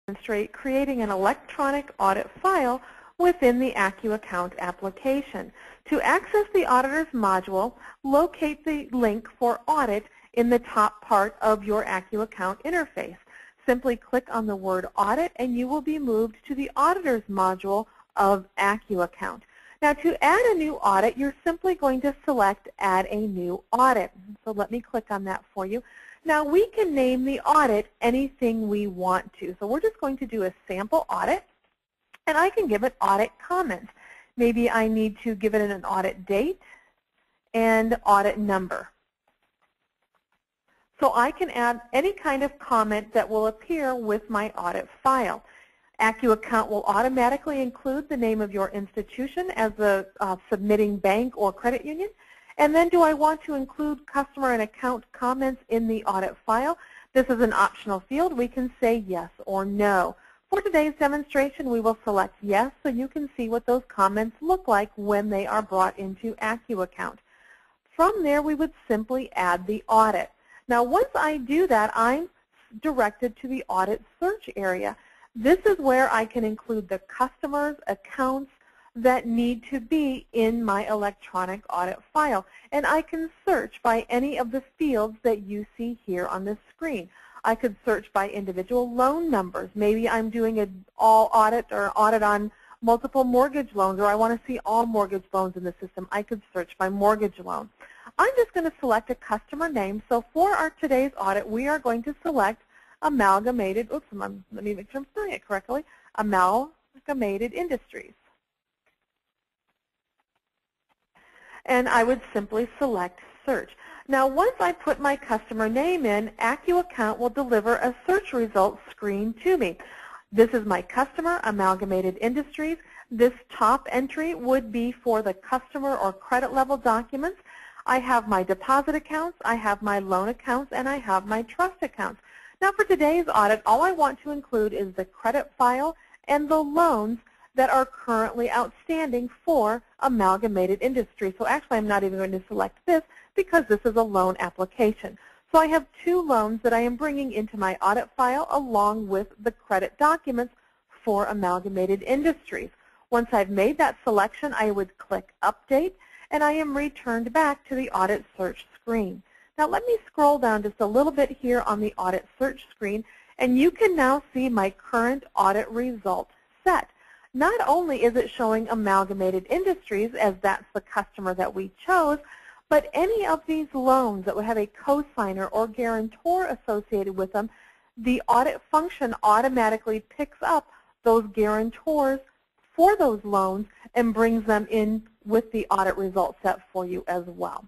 demonstrate creating an electronic audit file within the AccuAccount application. To access the Auditors module, locate the link for Audit in the top part of your AccuAccount interface. Simply click on the word Audit and you will be moved to the Auditors module of AccuAccount. Now to add a new audit, you're simply going to select Add a New Audit. So let me click on that for you. Now we can name the audit anything we want to. So we're just going to do a sample audit, and I can give it audit comments. Maybe I need to give it an audit date and audit number. So I can add any kind of comment that will appear with my audit file. AccuAccount will automatically include the name of your institution as the submitting bank or credit union. And then do I want to include customer and account comments in the audit file? This is an optional field. We can say yes or no. For today's demonstration, we will select yes so you can see what those comments look like when they are brought into AccuAccount. From there, we would simply add the audit. Now, once I do that, I'm directed to the audit search area. This is where I can include the customers, accounts, that need to be in my electronic audit file. And I can search by any of the fields that you see here on this screen. I could search by individual loan numbers. Maybe I'm doing an all audit or audit on multiple mortgage loans, or I want to see all mortgage loans in the system. I could search by mortgage loan. I'm just going to select a customer name. So for our today's audit, we are going to select Amalgamated, let me make sure I'm spelling it correctly, Amalgamated Industries. And I would simply select search. Now once I put my customer name in, AccuAccount will deliver a search results screen to me. This is my customer, Amalgamated Industries. This top entry would be for the customer or credit level documents. I have my deposit accounts, I have my loan accounts, and I have my trust accounts. Now for today's audit, all I want to include is the credit file and the loans that are currently outstanding for Amalgamated Industries. So actually I'm not even going to select this because this is a loan application. So I have two loans that I am bringing into my audit file along with the credit documents for Amalgamated Industries. Once I've made that selection, I would click Update, and I am returned back to the audit search screen. Now let me scroll down just a little bit here on the audit search screen, and you can now see my current audit result set. Not only is it showing Amalgamated Industries, as that's the customer that we chose, but any of these loans that would have a cosigner or guarantor associated with them, the audit function automatically picks up those guarantors for those loans and brings them in with the audit result set for you as well.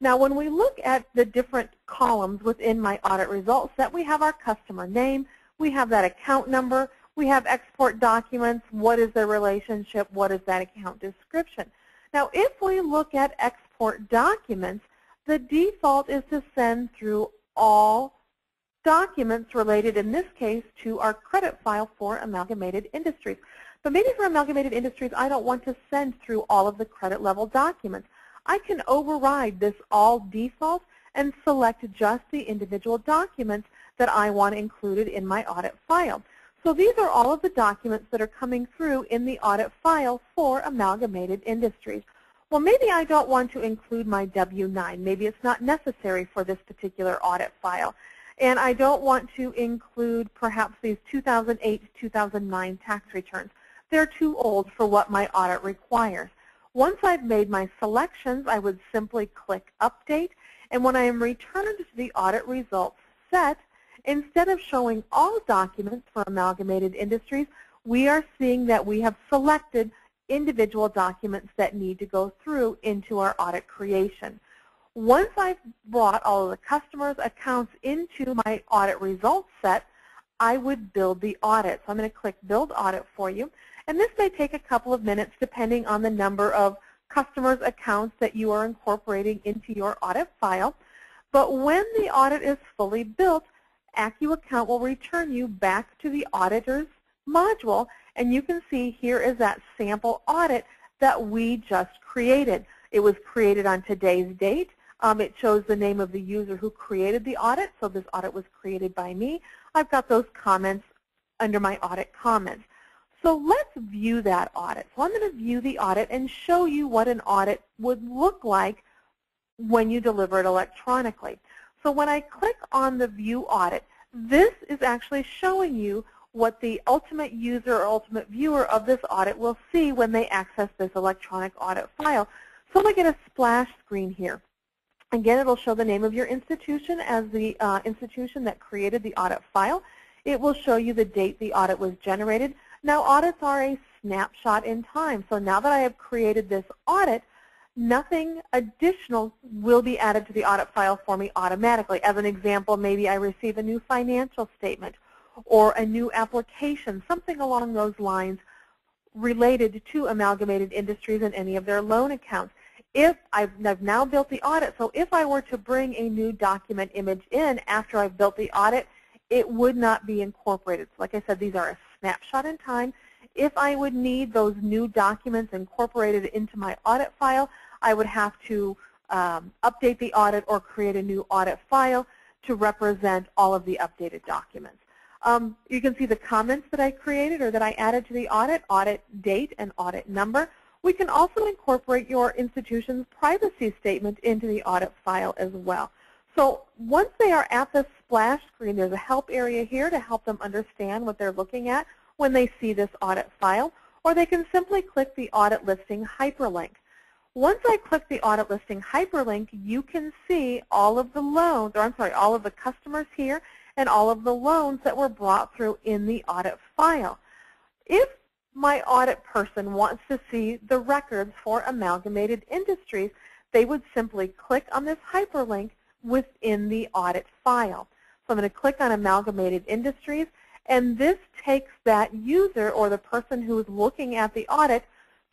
Now when we look at the different columns within my audit result set, we have our customer name, we have that account number, we have export documents, what is their relationship, what is that account description. Now if we look at export documents, the default is to send through all documents related, in this case, to our credit file for Amalgamated Industries. But maybe for Amalgamated Industries, I don't want to send through all of the credit level documents. I can override this all default and select just the individual documents that I want included in my audit file. So these are all of the documents that are coming through in the audit file for Amalgamated Industries. Well, maybe I don't want to include my W-9. Maybe it's not necessary for this particular audit file. And I don't want to include perhaps these 2008-2009 tax returns. They're too old for what my audit requires. Once I've made my selections, I would simply click Update. And when I am returned to the audit results set, instead of showing all documents for Amalgamated Industries, we are seeing that we have selected individual documents that need to go through into our audit creation. Once I've brought all of the customers' accounts into my audit results set, I would build the audit. So I'm going to click Build Audit for you. And this may take a couple of minutes depending on the number of customers' accounts that you are incorporating into your audit file. But when the audit is fully built, AccuAccount will return you back to the Auditors module, and you can see here is that sample audit that we just created. It was created on today's date. It shows the name of the user who created the audit, so this audit was created by me. I've got those comments under my audit comments. So let's view that audit. So I'm going to view the audit and show you what an audit would look like when you deliver it electronically. So when I click on the View Audit, this is actually showing you what the ultimate user or ultimate viewer of this audit will see when they access this electronic audit file. So I'm going to get a splash screen here. Again, it will show the name of your institution as the institution that created the audit file. It will show you the date the audit was generated. Now, audits are a snapshot in time. So now that I have created this audit, nothing additional will be added to the audit file for me automatically. As an example, maybe I receive a new financial statement or a new application, something along those lines related to Amalgamated Industries and any of their loan accounts. If I've now built the audit, so if I were to bring a new document image in after I've built the audit, it would not be incorporated. So like I said, these are a snapshot in time. If I would need those new documents incorporated into my audit file, I would have to update the audit or create a new audit file to represent all of the updated documents. You can see the comments that I created or that I added to the audit date and audit number. We can also incorporate your institution's privacy statement into the audit file as well. So once they are at the splash screen, there's a help area here to help them understand what they're looking at when they see this audit file, or they can simply click the audit listing hyperlink. Once I click the audit listing hyperlink, you can see all of the loans, or I'm sorry, all of the customers here and all of the loans that were brought through in the audit file. If my audit person wants to see the records for Amalgamated Industries, they would simply click on this hyperlink within the audit file. So I'm going to click on Amalgamated Industries, and this takes that user or the person who is looking at the audit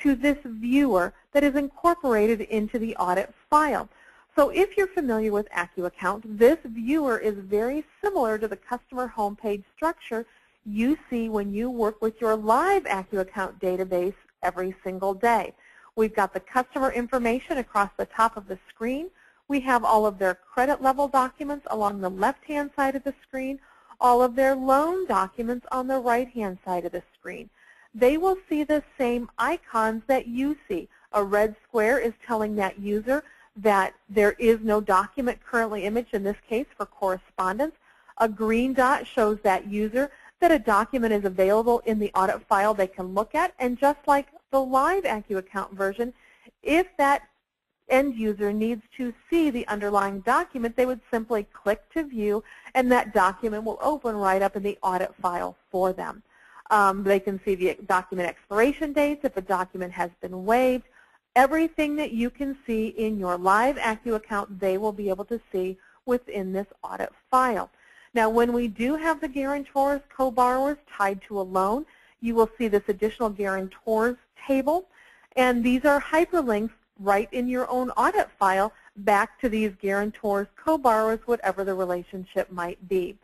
to this viewer that is incorporated into the audit file. So if you're familiar with AccuAccount, this viewer is very similar to the customer homepage structure you see when you work with your live AccuAccount database every single day. We've got the customer information across the top of the screen. We have all of their credit level documents along the left-hand side of the screen, all of their loan documents on the right-hand side of the screen. They will see the same icons that you see. A red square is telling that user that there is no document currently imaged, in this case for correspondence. A green dot shows that user that a document is available in the audit file they can look at, and just like the live AccuAccount version, if that end user needs to see the underlying document, they would simply click to view, and that document will open right up in the audit file for them. They can see the document expiration dates, if a document has been waived. Everything that you can see in your live AccuAccount, they will be able to see within this audit file. Now, when we do have the guarantors, co-borrowers tied to a loan, you will see this additional guarantors table, and these are hyperlinks right in your own audit file back to these guarantors, co-borrowers, whatever the relationship might be.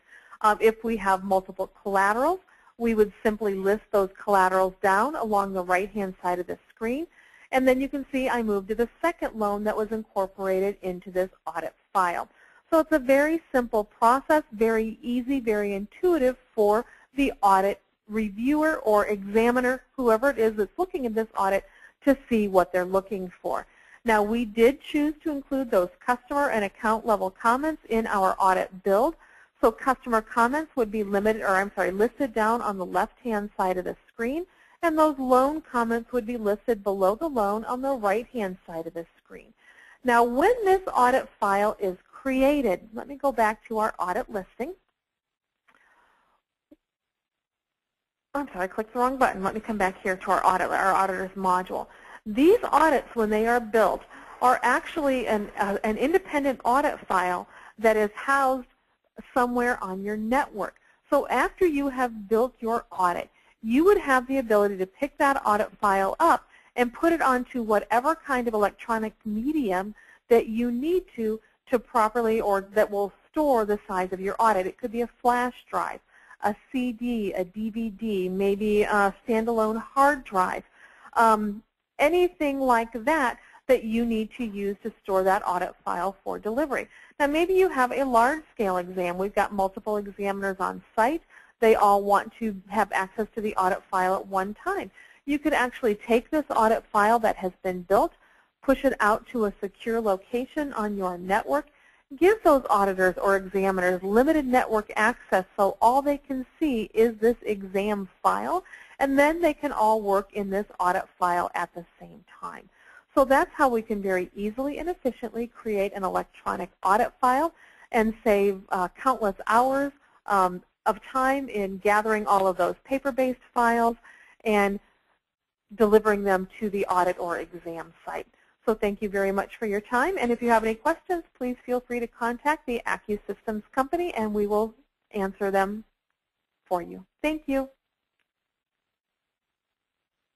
If we have multiple collaterals, we would simply list those collaterals down along the right-hand side of the screen, and then you can see I moved to the second loan that was incorporated into this audit file. So it's a very simple process, very easy, very intuitive for the audit reviewer or examiner, whoever it is that's looking at this audit, to see what they're looking for. Now, we did choose to include those customer and account level comments in our audit build. So customer comments would be listed down on the left-hand side of the screen, and those loan comments would be listed below the loan on the right-hand side of the screen. Now, when this audit file is created, let me go back to our audit listing. I'm sorry, I clicked the wrong button. Let me come back here to our auditors module. These audits, when they are built, are actually an independent audit file that is housed somewhere on your network. So after you have built your audit, you would have the ability to pick that audit file up and put it onto whatever kind of electronic medium that you need to properly, or that will store the size of your audit. It could be a flash drive, a CD, a DVD, maybe a standalone hard drive, anything like that that you need to use to store that audit file for delivery. Now, maybe you have a large-scale exam. We've got multiple examiners on site they all want to have access to the audit file at one time. You could actually take this audit file that has been built, push it out to a secure location on your network, give those auditors or examiners limited network access so all they can see is this exam file, and then they can all work in this audit file at the same time. So that's how we can very easily and efficiently create an electronic audit file and save countless hours of time in gathering all of those paper-based files and delivering them to the audit or exam site. So thank you very much for your time, and if you have any questions, please feel free to contact the AccuSystems company and we will answer them for you. Thank you.